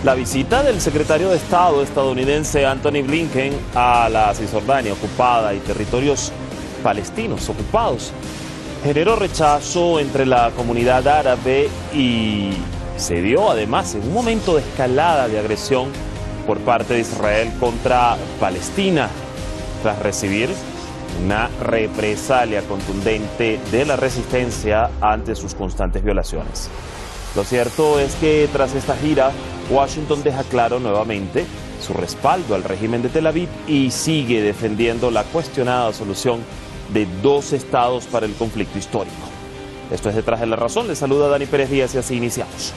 La visita del secretario de Estado estadounidense Antony Blinken a la Cisjordania ocupada y territorios palestinos ocupados generó rechazo entre la comunidad árabe y se dio además en un momento de escalada de agresión por parte de Israel contra Palestina, tras recibir una represalia contundente de la resistencia ante sus constantes violaciones. Lo cierto es que tras esta gira, Washington deja claro nuevamente su respaldo al régimen de Tel Aviv y sigue defendiendo la cuestionada solución de dos estados para el conflicto histórico. Esto es Detrás de la Razón. Les saluda Dani Pérez Díaz y así iniciamos.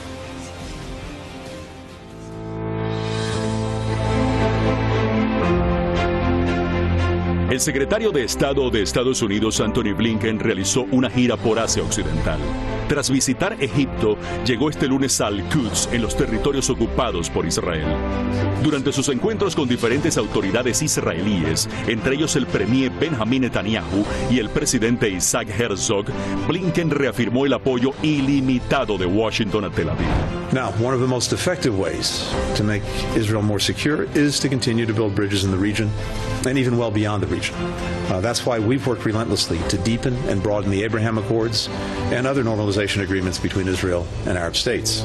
El secretario de Estado de Estados Unidos, Antony Blinken, realizó una gira por Asia Occidental. Tras visitar Egipto, llegó este lunes a Al-Quds, en los territorios ocupados por Israel. Durante sus encuentros con diferentes autoridades israelíes, entre ellos el premier Benjamin Netanyahu y el presidente Isaac Herzog, Blinken reafirmó el apoyo ilimitado de Washington a Tel Aviv. Now, one of the most effective ways to make Israel more secure is to continue to build bridges in the region and even well beyond the region. That's why we've worked relentlessly to deepen and broaden the Abraham Accords and other normalization agreements between Israel and Arab states.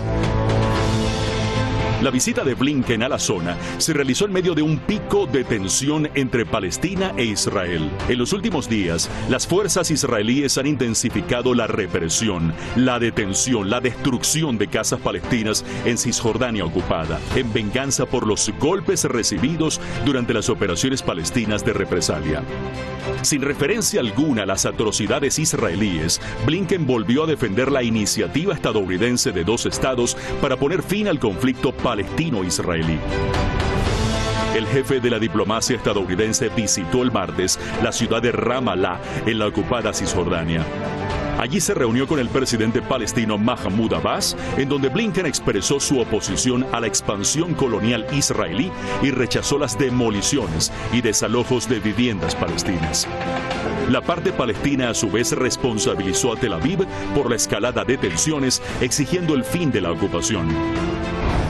La visita de Blinken a la zona se realizó en medio de un pico de tensión entre Palestina e Israel. En los últimos días, las fuerzas israelíes han intensificado la represión, la detención, la destrucción de casas palestinas en Cisjordania ocupada, en venganza por los golpes recibidos durante las operaciones palestinas de represalia. Sin referencia alguna a las atrocidades israelíes, Blinken volvió a defender la iniciativa estadounidense de dos estados para poner fin al conflicto palestino-israelí. El jefe de la diplomacia estadounidense visitó el martes la ciudad de Ramallah, en la ocupada Cisjordania. Allí se reunió con el presidente palestino Mahmoud Abbas, en donde Blinken expresó su oposición a la expansión colonial israelí y rechazó las demoliciones y desalojos de viviendas palestinas. La parte palestina a su vez responsabilizó a Tel Aviv por la escalada de tensiones, exigiendo el fin de la ocupación.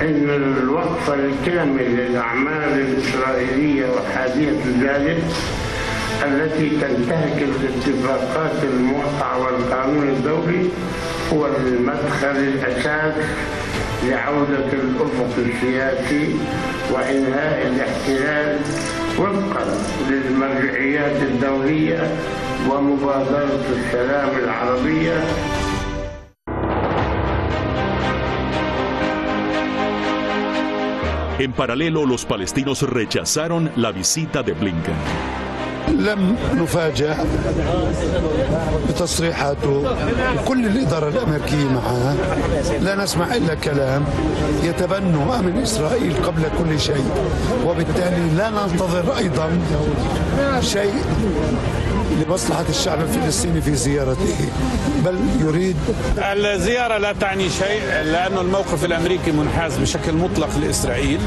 إن الوقف الكامل للأعمال الإسرائيلية وحادية ذلك التي تنتهك الاتفاقات الموقعة والقانون الدولي هو المدخل الأساس لعودة الأفق السياسي وإنهاء الاحتلال وفقا للمرجعيات الدولية ومبادرة السلام العربية. En paralelo, los palestinos rechazaron la visita de Blinken. لم نفاجأ بتصريحاته وكل الإدارة الأمريكية معها. لا نسمع إلا كلام يتبنوا أمن إسرائيل قبل كل شيء، وبالتالي لا ننتظر أيضا شيء لمصلحة الشعب الفلسطيني في زيارته، بل يريد. الزيارة لا تعني شيء لأن الموقف الأمريكي منحاز بشكل مطلق لإسرائيل،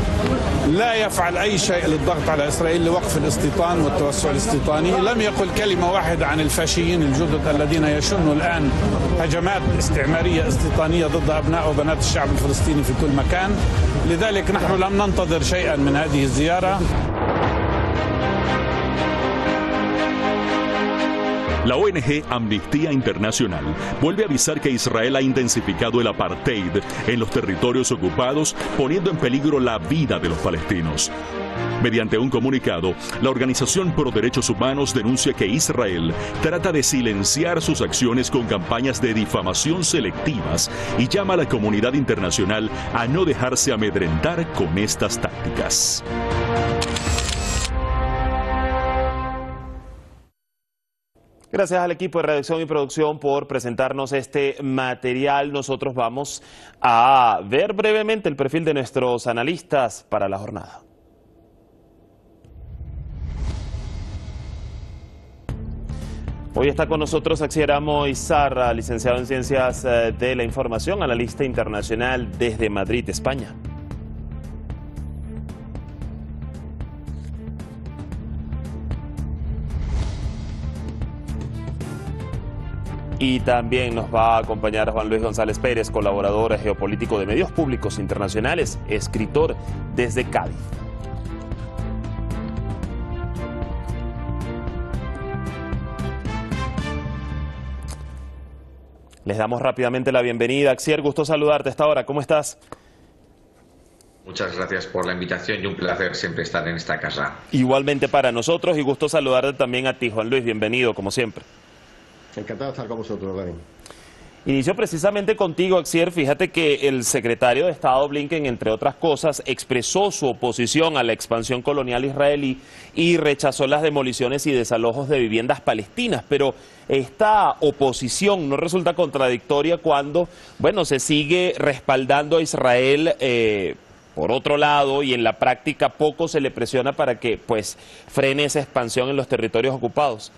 لا يفعل أي شيء للضغط على إسرائيل لوقف الاستيطان والتوسع الاستيطاني. لم يقل كلمة واحدة عن الفاشيين الجدد الذين يشنوا الآن هجمات استعمارية استيطانية ضد أبناء وبنات الشعب الفلسطيني في كل مكان. لذلك نحن لم ننتظر شيئا من هذه الزيارة. La ONG Amnistía Internacional vuelve a avisar que Israel ha intensificado el apartheid en los territorios ocupados, poniendo en peligro la vida de los palestinos. Mediante un comunicado, la Organización Pro Derechos Humanos denuncia que Israel trata de silenciar sus acciones con campañas de difamación selectivas y llama a la comunidad internacional a no dejarse amedrentar con estas tácticas. Gracias al equipo de redacción y producción por presentarnos este material. Nosotros vamos a ver brevemente el perfil de nuestros analistas para la jornada. Hoy está con nosotros Axiaramo Izarra, licenciado en Ciencias de la Información, analista internacional desde Madrid, España. Y también nos va a acompañar Juan Luis González Pérez, colaborador geopolítico de medios públicos internacionales, escritor desde Cádiz. Les damos rápidamente la bienvenida. Axier, gusto saludarte a esta hora. ¿Cómo estás? Muchas gracias por la invitación y un placer siempre estar en esta casa. Igualmente para nosotros y gusto saludarte también a ti, Juan Luis. Bienvenido, como siempre. Encantado de estar con vosotros, Dani. Inicio precisamente contigo, Axier. Fíjate que el secretario de Estado Blinken, entre otras cosas, expresó su oposición a la expansión colonial israelí y rechazó las demoliciones y desalojos de viviendas palestinas. Pero esta oposición no resulta contradictoria cuando, bueno, se sigue respaldando a Israel por otro lado, y en la práctica poco se le presiona para que pues frene esa expansión en los territorios ocupados.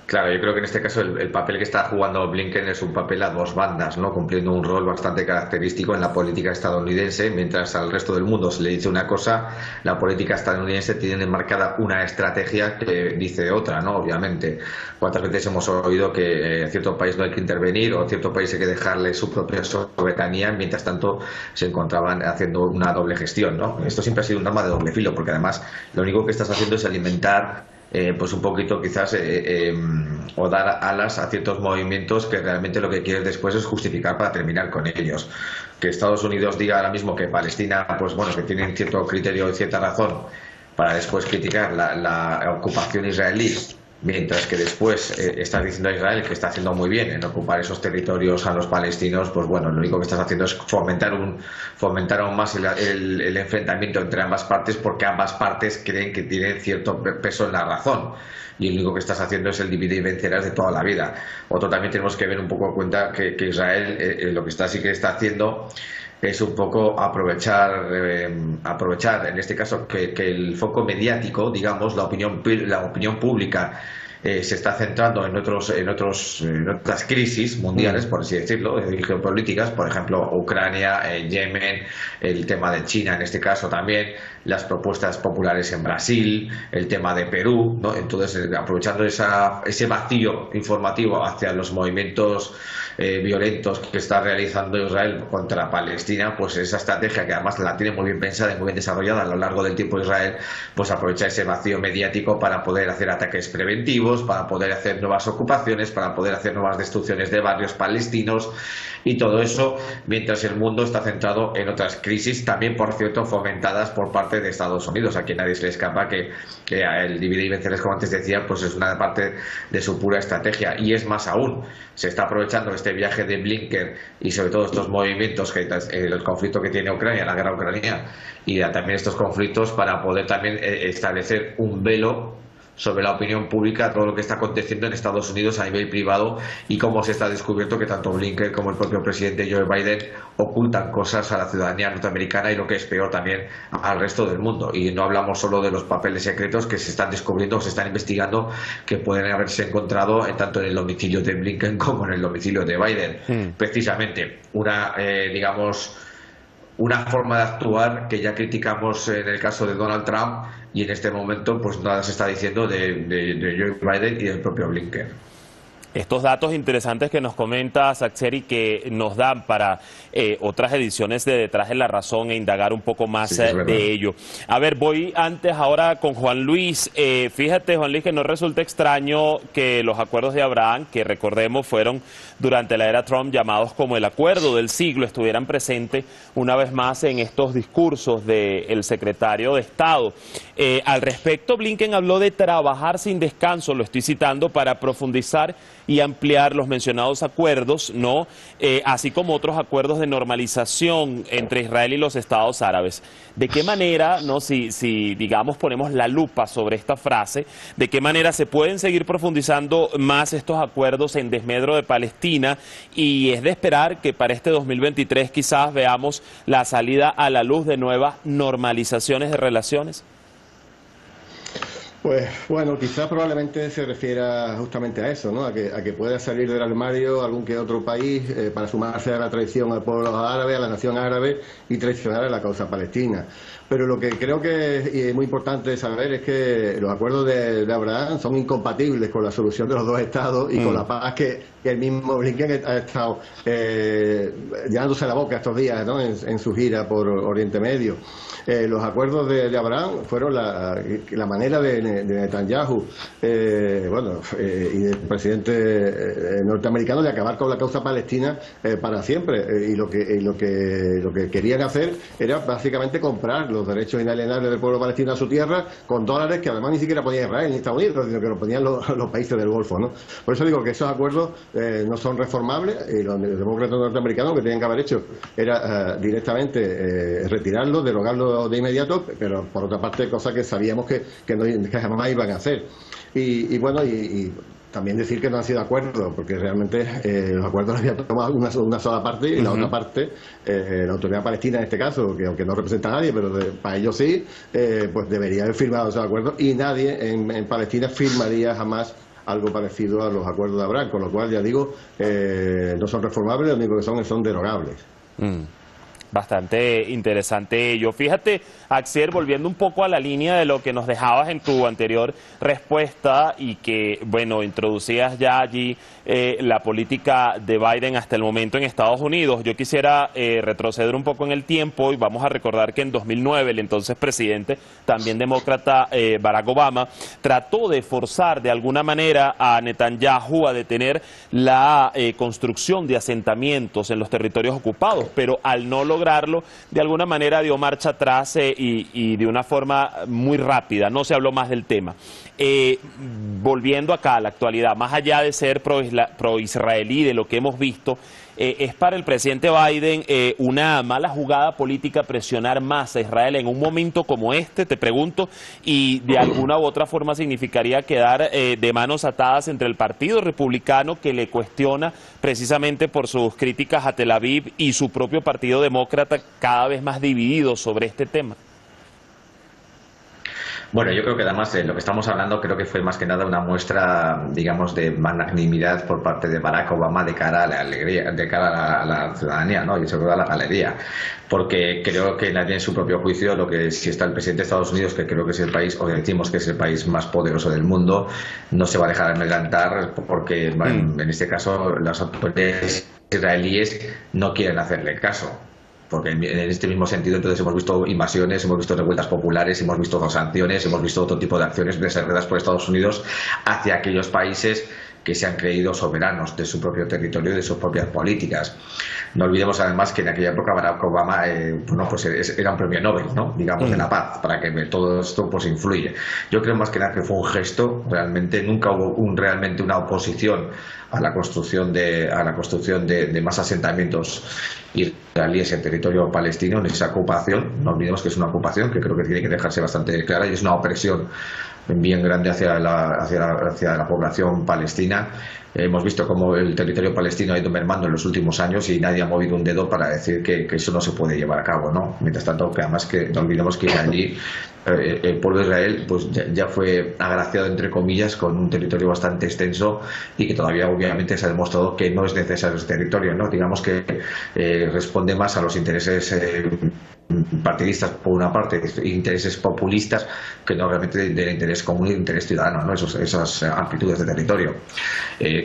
Claro, yo creo que en este caso el papel que está jugando Blinken es un papel a dos bandas, ¿no? Cumpliendo un rol bastante característico en la política estadounidense. Mientras al resto del mundo se le dice una cosa, la política estadounidense tiene enmarcada una estrategia que dice otra, ¿no? Obviamente. ¿Cuántas veces hemos oído que a cierto país no hay que intervenir o a cierto país hay que dejarle su propia soberanía? Mientras tanto se encontraban haciendo una doble gestión, ¿no? Esto siempre ha sido un arma de doble filo, porque además lo único que estás haciendo es alimentar pues un poquito quizás o dar alas a ciertos movimientos que realmente lo que quieres después es justificar para terminar con ellos. Que Estados Unidos diga ahora mismo que Palestina, pues bueno, que tienen cierto criterio y cierta razón para después criticar la ocupación israelí, mientras que después estás diciendo a Israel que está haciendo muy bien en ocupar esos territorios a los palestinos, pues bueno, lo único que estás haciendo es fomentar aún más el enfrentamiento entre ambas partes, porque ambas partes creen que tienen cierto peso en la razón. Y lo único que estás haciendo es el dividir y vencerás de toda la vida. Otro también tenemos que ver un poco cuenta que Israel lo que sí que está haciendo es un poco aprovechar en este caso que el foco mediático, digamos, la opinión pública se está centrando en otras crisis mundiales, por así decirlo, geopolíticas, por ejemplo, Ucrania, Yemen, el tema de China en este caso también, las propuestas populares en Brasil, el tema de Perú, ¿no? Entonces, aprovechando ese vacío informativo hacia los movimientos violentos que está realizando Israel contra Palestina, pues esa estrategia que además la tiene muy bien pensada y muy bien desarrollada a lo largo del tiempo Israel, pues aprovecha ese vacío mediático para poder hacer ataques preventivos, para poder hacer nuevas ocupaciones, para poder hacer nuevas destrucciones de barrios palestinos, y todo eso mientras el mundo está centrado en otras crisis, también por cierto fomentadas por parte de Estados Unidos, a quien nadie se le escapa que el dividir y vencer, como antes decía, pues es una parte de su pura estrategia. Y es más aún, se está aprovechando este viaje de Blinken y sobre todo estos movimientos, el conflicto que tiene Ucrania, la guerra ucraniana, y también estos conflictos para poder también establecer un velo sobre la opinión pública, todo lo que está aconteciendo en Estados Unidos a nivel privado, y cómo se está descubierto que tanto Blinken como el propio presidente Joe Biden ocultan cosas a la ciudadanía norteamericana y, lo que es peor, también al resto del mundo. Y no hablamos solo de los papeles secretos que se están descubriendo o se están investigando, que pueden haberse encontrado tanto en el domicilio de Blinken como en el domicilio de Biden. Precisamente una forma de actuar que ya criticamos en el caso de Donald Trump, y en este momento pues nada se está diciendo de Joe Biden y del propio Blinken. Estos datos interesantes que nos comenta Axier y que nos dan para otras ediciones de Detrás de la Razón e indagar un poco más de ello. A ver, voy ahora con Juan Luis. Fíjate, Juan Luis, que no resulta extraño que los acuerdos de Abraham, que recordemos fueron durante la era Trump llamados como el acuerdo del siglo, estuvieran presentes una vez más en estos discursos del secretario de Estado. Al respecto, Blinken habló de trabajar sin descanso, lo estoy citando, para profundizar y ampliar los mencionados acuerdos, ¿no? Así como otros acuerdos de normalización entre Israel y los Estados Árabes. ¿De qué manera, no, si digamos ponemos la lupa sobre esta frase, de qué manera se pueden seguir profundizando más estos acuerdos en desmedro de Palestina? Y es de esperar que para este 2023 quizás veamos la salida a la luz de nuevas normalizaciones de relaciones. Pues bueno, quizás probablemente se refiera justamente a eso, ¿no? A que pueda salir del armario algún que otro país para sumarse a la traición al pueblo árabe, a la nación árabe y traicionar a la causa palestina. Pero lo que creo que es muy importante saber es que los acuerdos de Abraham son incompatibles con la solución de los dos estados y con la paz que el mismo Blinken ha estado llenándose la boca estos días, ¿no? en su gira por Oriente Medio. Los acuerdos de Abraham fueron la manera de Netanyahu y del presidente norteamericano de acabar con la causa palestina para siempre. Y lo que querían hacer era básicamente comprar los derechos inalienables del pueblo palestino a su tierra con dólares que además ni siquiera ponía Israel ni Estados Unidos, sino que lo ponían los países del Golfo, ¿no? Por eso digo que esos acuerdos no son reformables y los demócratas norteamericanos lo que tenían que haber hecho era directamente retirarlos, derogarlos de inmediato, pero por otra parte cosas que sabíamos que jamás iban a hacer. Y también decir que no han sido acuerdos, porque realmente los acuerdos los había tomado una sola parte y la otra parte, la autoridad palestina en este caso, que aunque no representa a nadie, pero para ellos sí, pues debería haber firmado esos acuerdos y nadie en Palestina firmaría jamás algo parecido a los acuerdos de Abraham, con lo cual ya digo, no son reformables, lo único que son derogables. Bastante interesante ello. Fíjate, Axier, volviendo un poco a la línea de lo que nos dejabas en tu anterior respuesta y que, bueno, introducías ya allí la política de Biden hasta el momento en Estados Unidos. Yo quisiera retroceder un poco en el tiempo y vamos a recordar que en 2009 el entonces presidente, también demócrata, Barack Obama, trató de forzar de alguna manera a Netanyahu a detener la construcción de asentamientos en los territorios ocupados, pero al no lograrlo, de alguna manera dio marcha atrás y de una forma muy rápida, no se habló más del tema. Volviendo acá a la actualidad, más allá de ser pro-israelí, de lo que hemos visto, ¿es para el presidente Biden una mala jugada política presionar más a Israel en un momento como este, te pregunto, y de alguna u otra forma significaría quedar de manos atadas entre el Partido Republicano, que le cuestiona precisamente por sus críticas a Tel Aviv, y su propio Partido Demócrata, cada vez más dividido sobre este tema? Bueno, yo creo que además lo que estamos hablando creo que fue más que nada una muestra, digamos, de magnanimidad por parte de Barack Obama de cara a la alegría, de cara a la ciudadanía, ¿no? Y sobre todo a la galería, porque creo que nadie en su propio juicio, si está el presidente de Estados Unidos, que creo que es el país, o decimos que es el país más poderoso del mundo, no se va a dejar amedrentar porque en este caso las autoridades israelíes no quieren hacerle caso. Porque en este mismo sentido entonces hemos visto invasiones, hemos visto revueltas populares, hemos visto sanciones, hemos visto otro tipo de acciones desarrolladas por Estados Unidos hacia aquellos países que se han creído soberanos de su propio territorio y de sus propias políticas. No olvidemos además que en aquella época Barack Obama era un premio Nobel, ¿no? Digamos, de la paz, para que todo esto pues influye. Yo creo más que nada que fue un gesto, realmente nunca hubo realmente una oposición a la construcción de más asentamientos israelíes en territorio palestino, en esa ocupación. No olvidemos que es una ocupación que creo que tiene que dejarse bastante clara y es una opresión bien grande hacia la población palestina. Hemos visto cómo el territorio palestino ha ido mermando en los últimos años y nadie ha movido un dedo para decir que eso no se puede llevar a cabo, ¿no? Mientras tanto, que además que no olvidemos que allí el pueblo de Israel pues ya fue agraciado, entre comillas, con un territorio bastante extenso y que todavía obviamente se ha demostrado que no es necesario ese territorio, ¿no? Digamos que responde más a los intereses partidistas por una parte, intereses populistas, que no realmente del interés común y del interés ciudadano, ¿no? Esas amplitudes de territorio.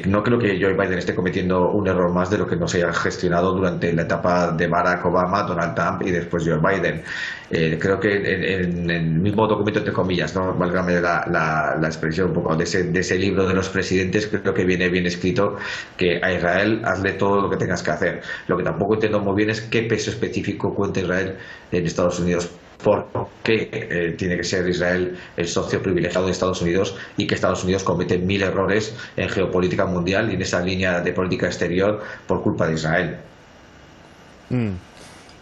No creo que Joe Biden esté cometiendo un error más de lo que no se haya gestionado durante la etapa de Barack Obama, Donald Trump y después Joe Biden. Creo que en el mismo documento, entre comillas, no válgame la expresión un poco de ese libro de los presidentes, creo que viene bien escrito que a Israel hazle todo lo que tengas que hacer. Lo que tampoco entiendo muy bien es qué peso específico cuenta Israel en Estados Unidos. ¿Por qué tiene que ser Israel el socio privilegiado de Estados Unidos y que Estados Unidos comete 1000 errores en geopolítica mundial y en esa línea de política exterior por culpa de Israel?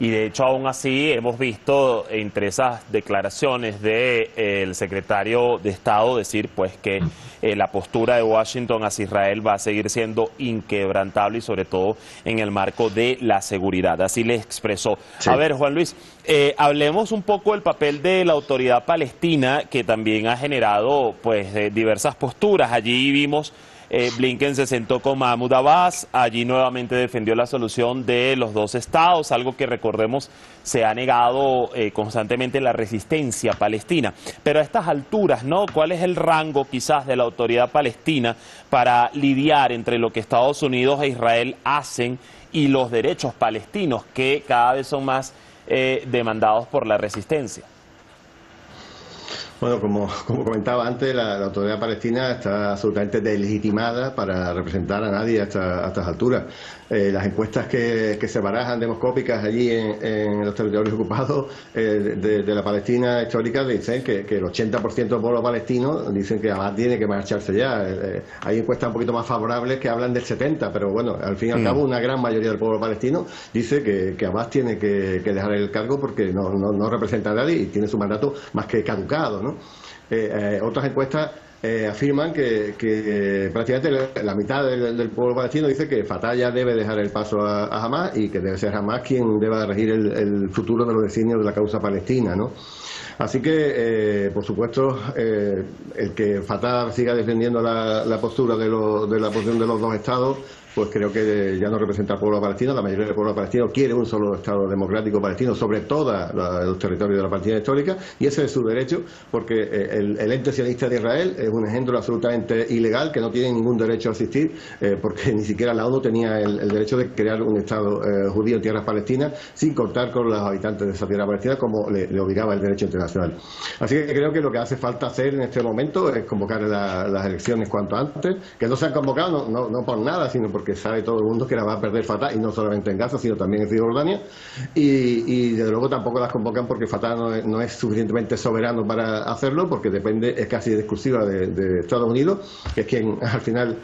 Y de hecho, aún así, hemos visto entre esas declaraciones del secretario de Estado decir pues que la postura de Washington hacia Israel va a seguir siendo inquebrantable y sobre todo en el marco de la seguridad. Así le expresó. Sí. A ver, Juan Luis, hablemos un poco del papel de la autoridad palestina, que también ha generado pues diversas posturas. Allí vimos Blinken se sentó con Mahmoud Abbas, allí nuevamente defendió la solución de los dos estados, algo que recordemos se ha negado constantemente la resistencia palestina. Pero a estas alturas, ¿no? ¿Cuál es el rango quizás de la autoridad palestina para lidiar entre lo que Estados Unidos e Israel hacen y los derechos palestinos, que cada vez son más demandados por la resistencia? Bueno, como comentaba antes, la autoridad palestina está absolutamente deslegitimada para representar a nadie a estas alturas. Las encuestas que se barajan demoscópicas allí en los territorios ocupados de la Palestina histórica dicen que el 80% del pueblo palestino dicen que Abbas tiene que marcharse ya. Hay encuestas un poquito más favorables que hablan del 70%, pero bueno, al fin y al cabo una gran mayoría del pueblo palestino dice que Abbas tiene que dejar el cargo porque no representa a nadie y tiene su mandato más que caducado, ¿no? Otras encuestas afirman que prácticamente la mitad del pueblo palestino dice que Fatah ya debe dejar el paso a Hamas y que debe ser Hamas quien deba regir el futuro de los designios de la causa palestina, ¿no? Así que, por supuesto, el que Fatah siga defendiendo la postura de la posición de los dos estados, pues creo que ya no representa al pueblo palestino. La mayoría del pueblo palestino quiere un solo Estado democrático palestino sobre todos los territorios de la Palestina histórica, y ese es su derecho, porque el ente sionista de Israel es un ejemplo absolutamente ilegal, que no tiene ningún derecho a existir, porque ni siquiera la ONU tenía el derecho de crear un Estado judío en tierras palestinas sin contar con los habitantes de esa tierra palestina, como le obligaba el derecho internacional. Así que creo que lo que hace falta hacer en este momento es convocar las elecciones cuanto antes, que no se han convocado no por nada, sino porque sabe todo el mundo que la va a perder Fatah, y no solamente en Gaza, sino también en Cisjordania, y desde luego tampoco las convocan porque Fatah no es suficientemente soberano para hacerlo, porque es casi exclusiva de Estados Unidos, que es quien al final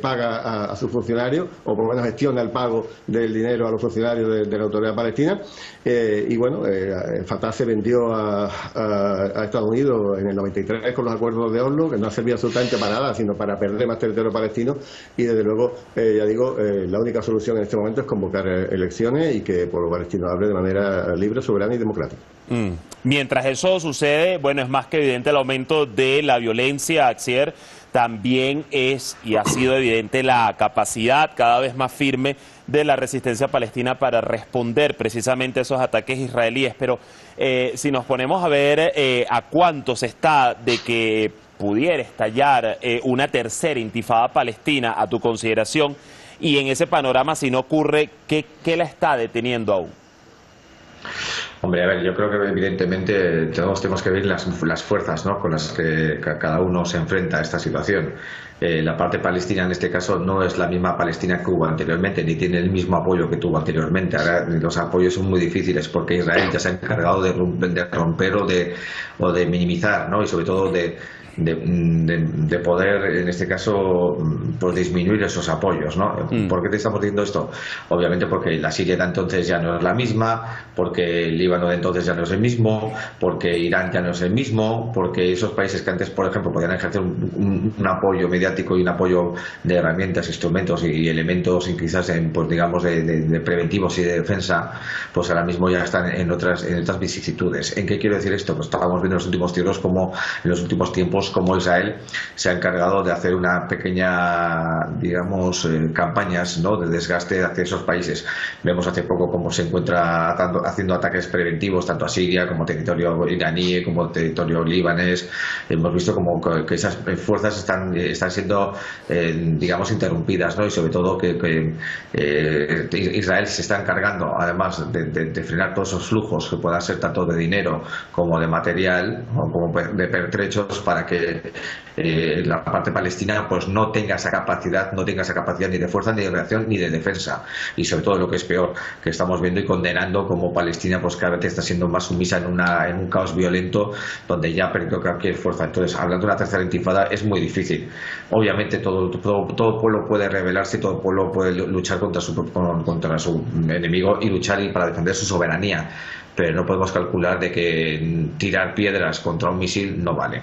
paga a sus funcionarios, o por lo menos gestiona el pago del dinero a los funcionarios de la autoridad palestina. Y bueno, Fatah se vendió a Estados Unidos en el 93 con los acuerdos de Oslo, que no ha servido absolutamente para nada, sino para perder más territorio palestino, y desde luego, ya digo, la única solución en este momento es convocar elecciones y que el pueblo palestino hable de manera libre, soberana y democrática. Mientras eso sucede, bueno, es más que evidente el aumento de la violencia, Axier. También es y ha sido evidente la capacidad cada vez más firme de la resistencia palestina para responder precisamente a esos ataques israelíes. Pero si nos ponemos a ver a cuánto se está de que pudiera estallar una tercera intifada palestina, a tu consideración, y en ese panorama, si no ocurre, ¿qué la está deteniendo aún? Hombre, a ver, yo creo que evidentemente todos tenemos que ver las fuerzas, ¿no?, con las que cada uno se enfrenta a esta situación. La parte palestina en este caso no es la misma Palestina que hubo anteriormente, ni tiene el mismo apoyo que tuvo anteriormente. Ahora los apoyos son muy difíciles porque Israel ya se ha encargado de romper o de minimizar, ¿no?, y sobre todo de poder, en este caso, pues disminuir esos apoyos, ¿no? ¿Por qué te estamos diciendo esto? Obviamente porque la Siria de entonces ya no es la misma, porque el Líbano de entonces ya no es el mismo, porque Irán ya no es el mismo, porque esos países que antes, por ejemplo, podían ejercer un apoyo mediático y un apoyo de herramientas, instrumentos y elementos, quizás pues digamos de preventivos y de defensa, pues ahora mismo ya están en otras vicisitudes. ¿En qué quiero decir esto? Pues estábamos viendo en los últimos tiempos como Israel se ha encargado de hacer una pequeña, digamos, campañas, ¿no?, de desgaste hacia esos países. Vemos hace poco cómo se encuentra haciendo ataques preventivos tanto a Siria como territorio iraní, como territorio libanés. Hemos visto como que esas fuerzas están siendo, digamos, interrumpidas, ¿no?, y sobre todo que Israel se está encargando, además de frenar todos esos flujos que puedan ser tanto de dinero como de material o como de pertrechos, para que la parte palestina pues no tenga esa capacidad ni de fuerza, ni de reacción, ni de defensa. Y sobre todo, lo que es peor, que estamos viendo y condenando como Palestina pues cada vez está siendo más sumisa en un caos violento donde ya ha perdido cualquier fuerza. Entonces, hablando de una tercera intifada es muy difícil. Obviamente todo pueblo puede rebelarse, todo pueblo puede luchar contra su enemigo y luchar para defender su soberanía, pero no podemos calcular de que tirar piedras contra un misil no vale.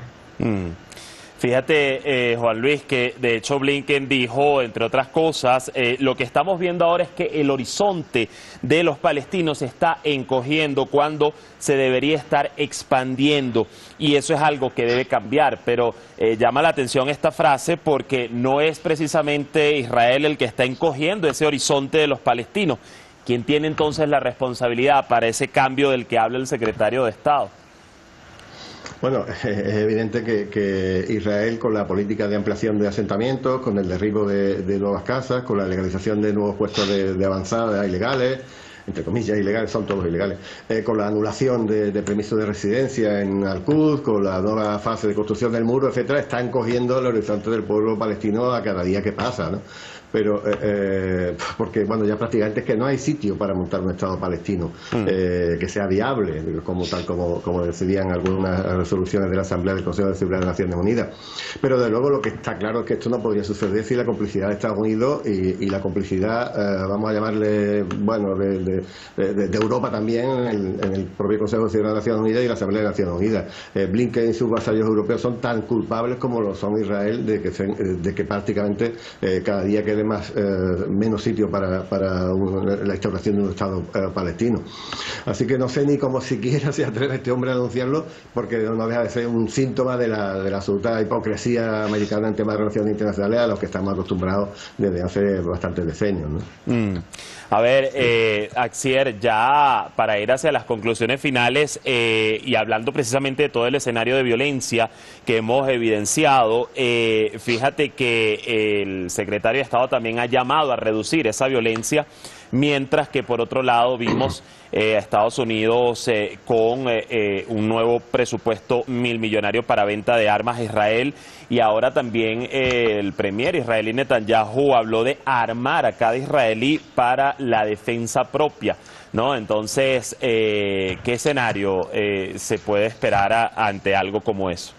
Fíjate, Juan Luis, que de hecho Blinken dijo, entre otras cosas, lo que estamos viendo ahora es que el horizonte de los palestinos se está encogiendo cuando se debería estar expandiendo, y eso es algo que debe cambiar. Pero llama la atención esta frase porque no es precisamente Israel el que está encogiendo ese horizonte de los palestinos. ¿Quién tiene entonces la responsabilidad para ese cambio del que habla el secretario de Estado? Bueno, es evidente que Israel, con la política de ampliación de asentamientos, con el derribo de nuevas casas, con la legalización de nuevos puestos de avanzada ilegales, entre comillas ilegales, son todos ilegales, con la anulación de permisos de residencia en Al-Quds, con la nueva fase de construcción del muro, etcétera, está encogiendo el horizonte del pueblo palestino a cada día que pasa, ¿no? Pero porque bueno, ya prácticamente es que no hay sitio para montar un Estado palestino que sea viable, como decidían algunas resoluciones de la Asamblea del Consejo de Seguridad de las Naciones Unidas. Pero de luego lo que está claro es que esto no podría suceder sin la complicidad de Estados Unidos y la complicidad, vamos a llamarle, bueno, de Europa también, en el propio Consejo de Seguridad de las Naciones Unidas y la Asamblea de las Naciones Unidas. Blinken y sus vasallos europeos son tan culpables como lo son Israel de que prácticamente cada día quede menos sitio para la instauración de un Estado palestino. Así que no sé ni cómo siquiera se atreve este hombre a anunciarlo, porque no deja de ser un síntoma de la absoluta hipocresía americana en temas de relaciones internacionales a los que estamos acostumbrados desde hace bastantes decenios, ¿no? A ver, Axier, ya para ir hacia las conclusiones finales y hablando precisamente de todo el escenario de violencia que hemos evidenciado, fíjate que el secretario de Estado también ha llamado a reducir esa violencia, mientras que por otro lado vimos a Estados Unidos con un nuevo presupuesto millonario para venta de armas a Israel, y ahora también el premier israelí Netanyahu habló de armar a cada israelí para la defensa propia, ¿no? Entonces, ¿qué escenario se puede esperar ante algo como eso?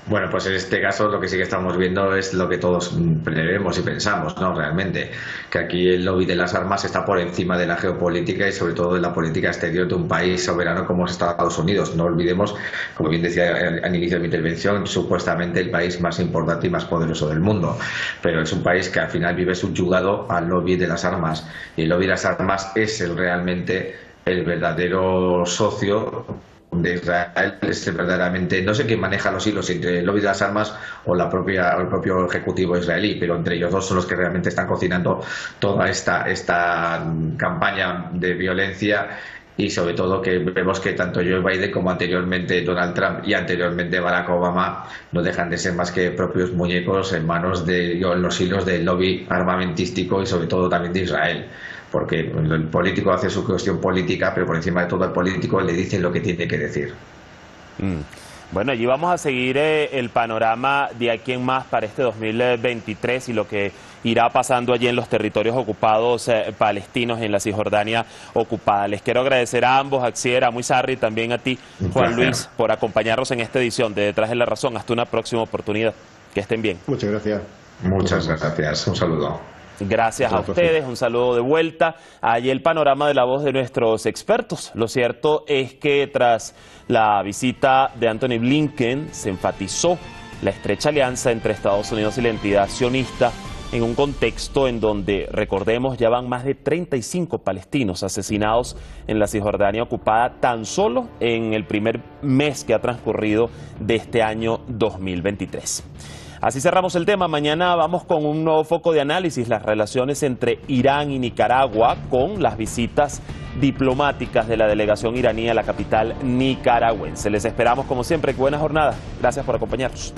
Bueno, pues en este caso lo que sí que estamos viendo es lo que todos prevemos y pensamos, ¿no? Realmente, que aquí el lobby de las armas está por encima de la geopolítica y sobre todo de la política exterior de un país soberano como es Estados Unidos. No olvidemos, como bien decía al inicio de mi intervención, supuestamente el país más importante y más poderoso del mundo, pero es un país que al final vive subyugado al lobby de las armas, y el lobby de las armas es realmente el verdadero socio de Israel. Es verdaderamente, no sé quién maneja los hilos entre el lobby de las armas o el propio ejecutivo israelí, pero entre ellos dos son los que realmente están cocinando toda esta campaña de violencia, y sobre todo que vemos que tanto Joe Biden como anteriormente Donald Trump y anteriormente Barack Obama no dejan de ser más que propios muñecos en manos en los hilos del lobby armamentístico y sobre todo también de Israel, porque el político hace su cuestión política, pero por encima de todo el político le dicen lo que tiene que decir. Bueno, allí vamos a seguir el panorama de aquí en más para este 2023 y lo que irá pasando allí en los territorios ocupados palestinos, en la Cisjordania ocupada. Les quiero agradecer a ambos, Axier, a Muizarri, y también a ti, Juan Luis, por acompañarnos en esta edición de Detrás de la Razón. Hasta una próxima oportunidad. Que estén bien. Muchas gracias. Muchas gracias. Un saludo. Gracias a ustedes, un saludo de vuelta. Allí el panorama de la voz de nuestros expertos. Lo cierto es que tras la visita de Anthony Blinken se enfatizó la estrecha alianza entre Estados Unidos y la entidad sionista en un contexto en donde, recordemos, ya van más de 35 palestinos asesinados en la Cisjordania ocupada tan solo en el primer mes que ha transcurrido de este año 2023. Así cerramos el tema. Mañana vamos con un nuevo foco de análisis, las relaciones entre Irán y Nicaragua, con las visitas diplomáticas de la delegación iraní a la capital nicaragüense. Les esperamos como siempre. Buena jornada. Gracias por acompañarnos.